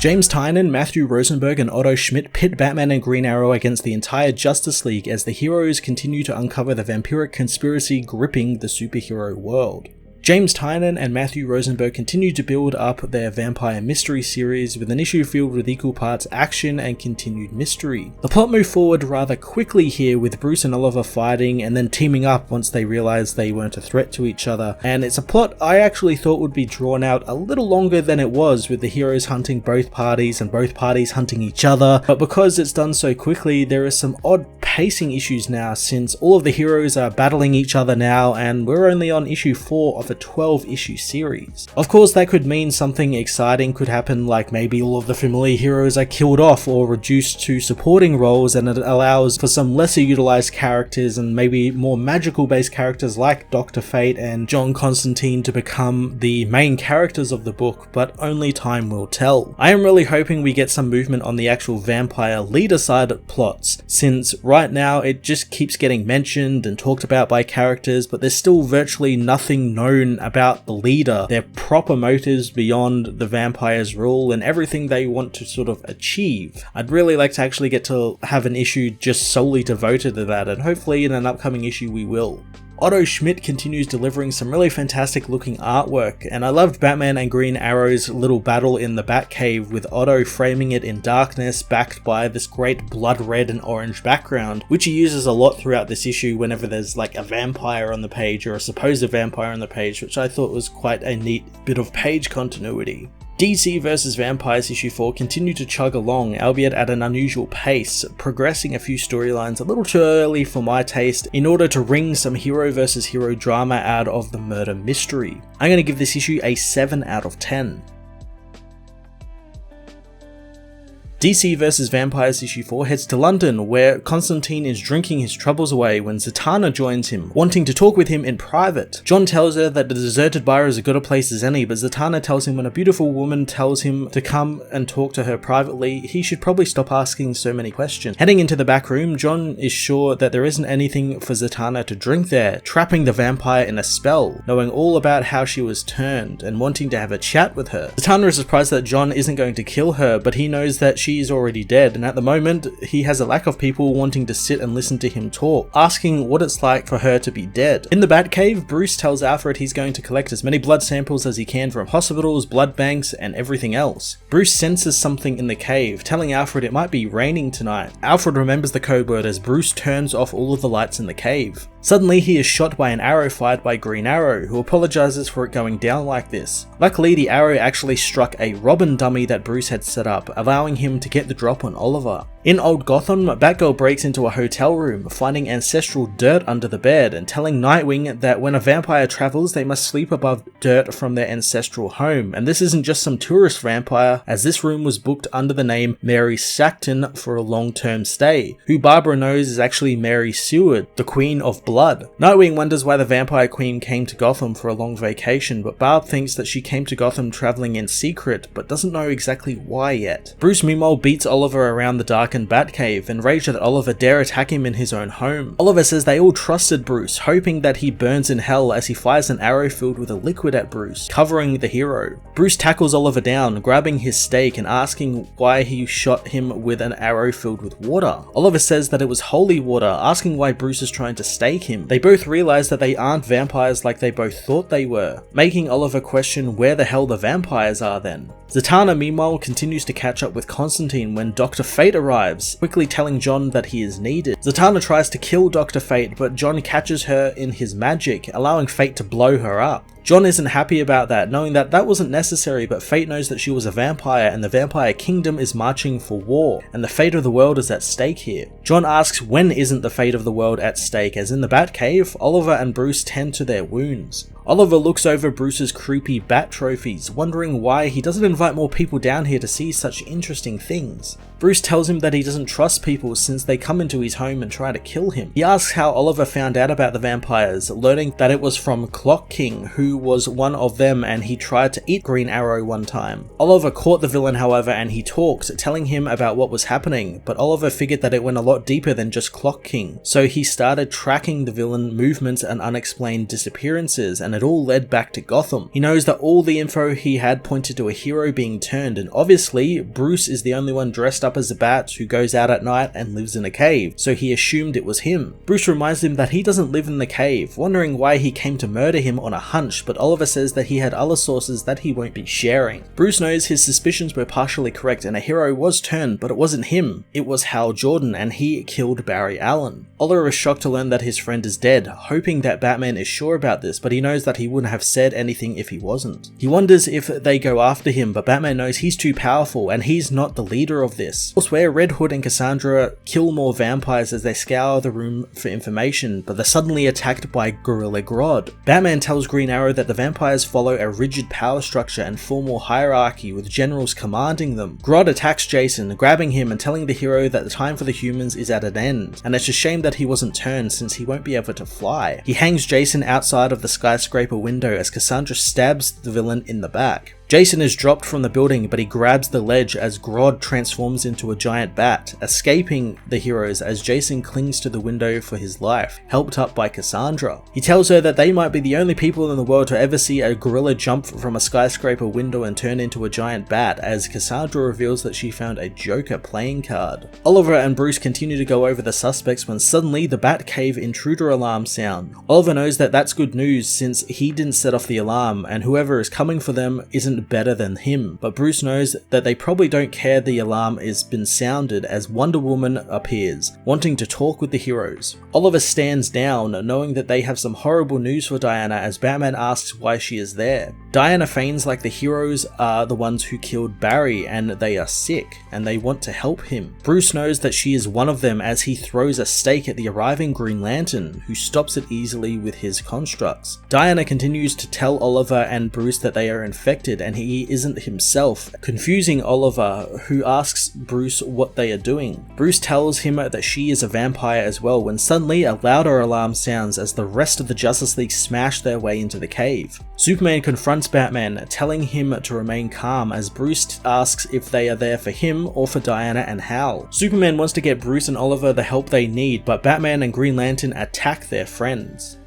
James Tynion, Matthew Rosenberg, and Otto Schmidt pit Batman and Green Arrow against the entire Justice League as the heroes continue to uncover the vampiric conspiracy gripping the superhero world. James Tynion and Matthew Rosenberg continue to build up their vampire mystery series with an issue filled with equal parts action and continued mystery. The plot moved forward rather quickly here, with Bruce and Oliver fighting and then teaming up once they realized they weren't a threat to each other, and it's a plot I actually thought would be drawn out a little longer than it was, with the heroes hunting both parties and both parties hunting each other, but because it's done so quickly there are some odd pacing issues now, since all of the heroes are battling each other now and we're only on issue 4 of a 12 issue series. Of course that could mean something exciting could happen, like maybe all of the familiar heroes are killed off or reduced to supporting roles, and it allows for some lesser utilized characters and maybe more magical based characters like Dr. Fate and John Constantine to become the main characters of the book, but only time will tell. I am really hoping we get some movement on the actual vampire leader side of plots, since right now it just keeps getting mentioned and talked about by characters, but there's still virtually nothing known about the leader, their proper motives beyond the vampire's rule, and everything they want to sort of achieve. I'd really like to actually get to have an issue just solely devoted to that, and hopefully in an upcoming issue we will. Otto Schmidt continues delivering some really fantastic looking artwork, and I loved Batman and Green Arrow's little battle in the Batcave, with Otto framing it in darkness backed by this great blood red and orange background, which he uses a lot throughout this issue whenever there's like a vampire on the page or a supposed vampire on the page, which I thought was quite a neat bit of page continuity. DC vs. Vampires issue 4 continued to chug along, albeit at an unusual pace, progressing a few storylines a little too early for my taste in order to wring some hero versus hero drama out of the murder mystery. I'm going to give this issue a 7 out of 10. DC vs. Vampires issue 4 heads to London, where Constantine is drinking his troubles away when Zatanna joins him, wanting to talk with him in private. John tells her that the deserted bar is as good a place as any, but Zatanna tells him when a beautiful woman tells him to come and talk to her privately, he should probably stop asking so many questions. Heading into the back room, John is sure that there isn't anything for Zatanna to drink there, trapping the vampire in a spell, knowing all about how she was turned and wanting to have a chat with her. Zatanna is surprised that John isn't going to kill her, but he knows that she is already dead, and at the moment he has a lack of people wanting to sit and listen to him talk, asking what it's like for her to be dead. In the Batcave, Bruce tells Alfred he's going to collect as many blood samples as he can from hospitals, blood banks, and everything else. Bruce senses something in the cave, telling Alfred it might be raining tonight. Alfred remembers the code word as Bruce turns off all of the lights in the cave. Suddenly he is shot by an arrow fired by Green Arrow, who apologizes for it going down like this. Luckily the arrow actually struck a Robin dummy that Bruce had set up, allowing him to get the drop on Oliver. In Old Gotham, Batgirl breaks into a hotel room, finding ancestral dirt under the bed and telling Nightwing that when a vampire travels they must sleep above dirt from their ancestral home, and this isn't just some tourist vampire, as this room was booked under the name Mary Sackton for a long-term stay, who Barbara knows is actually Mary Seward, the Queen of Blood. Nightwing wonders why the Vampire Queen came to Gotham for a long vacation, but Barb thinks that she came to Gotham traveling in secret, but doesn't know exactly why yet. Bruce meanwhile beats Oliver around the darkened Batcave, enraged that Oliver dare attack him in his own home. Oliver says they all trusted Bruce, hoping that he burns in hell as he fires an arrow filled with a liquid at Bruce, covering the hero. Bruce tackles Oliver down, grabbing his stake and asking why he shot him with an arrow filled with water. Oliver says that it was holy water, asking why Bruce is trying to stake him. They both realize that they aren't vampires like they both thought they were, making Oliver question where the hell the vampires are then. Zatanna meanwhile continues to catch up with Constantine when Dr. Fate arrives, quickly telling John that he is needed. Zatanna tries to kill Dr. Fate, but John catches her in his magic, allowing Fate to blow her up. John isn't happy about that, knowing that that wasn't necessary, but Fate knows that she was a vampire and the vampire kingdom is marching for war, and the fate of the world is at stake here. John asks when isn't the fate of the world at stake, as in the Batcave, Oliver and Bruce tend to their wounds. Oliver looks over Bruce's creepy bat trophies, wondering why he doesn't invite more people down here to see such interesting things. Bruce tells him that he doesn't trust people since they come into his home and try to kill him. He asks how Oliver found out about the vampires, learning that it was from Clock King, who was one of them and he tried to eat Green Arrow one time. Oliver caught the villain however and he talked, telling him about what was happening, but Oliver figured that it went a lot deeper than just Clock King, so he started tracking the villain movements and unexplained disappearances, and and it all led back to Gotham. He knows that all the info he had pointed to a hero being turned, and obviously Bruce is the only one dressed up as a bat who goes out at night and lives in a cave, so he assumed it was him. Bruce reminds him that he doesn't live in the cave, wondering why he came to murder him on a hunch, but Oliver says that he had other sources that he won't be sharing. Bruce knows his suspicions were partially correct and a hero was turned, but it wasn't him, it was Hal Jordan, and he killed Barry Allen. Oliver is shocked to learn that his friend is dead, hoping that Batman is sure about this, but he knows that he wouldn't have said anything if he wasn't. He wonders if they go after him, but Batman knows he's too powerful and he's not the leader of this. Elsewhere, Red Hood and Cassandra kill more vampires as they scour the room for information, but they're suddenly attacked by Gorilla Grodd. Batman tells Green Arrow that the vampires follow a rigid power structure and formal hierarchy with generals commanding them. Grodd attacks Jason, grabbing him and telling the hero that the time for the humans is at an end, and it's a shame that he wasn't turned since he won't be able to fly. He hangs Jason outside of the skyscraper window as Cassandra stabs the villain in the back. Jason is dropped from the building, but he grabs the ledge as Grodd transforms into a giant bat, escaping the heroes as Jason clings to the window for his life, helped up by Cassandra. He tells her that they might be the only people in the world to ever see a gorilla jump from a skyscraper window and turn into a giant bat, as Cassandra reveals that she found a Joker playing card. Oliver and Bruce continue to go over the suspects when suddenly the Batcave intruder alarm sound. Oliver knows that that's good news since he didn't set off the alarm, and whoever is coming for them isn't better than him, but Bruce knows that they probably don't care the alarm has been sounded as Wonder Woman appears, wanting to talk with the heroes. Oliver stands down, knowing that they have some horrible news for Diana as Batman asks why she is there. Diana feigns like the heroes are the ones who killed Barry and they are sick, and they want to help him. Bruce knows that she is one of them as he throws a stake at the arriving Green Lantern, who stops it easily with his constructs. Diana continues to tell Oliver and Bruce that they are infected and he isn't himself, confusing Oliver, who asks Bruce what they are doing. Bruce tells him that she is a vampire as well when suddenly a louder alarm sounds as the rest of the Justice League smash their way into the cave. Superman confronts Batman, telling him to remain calm as Bruce asks if they are there for him or for Diana and Hal. Superman wants to get Bruce and Oliver the help they need, but Batman and Green Lantern attack their friends.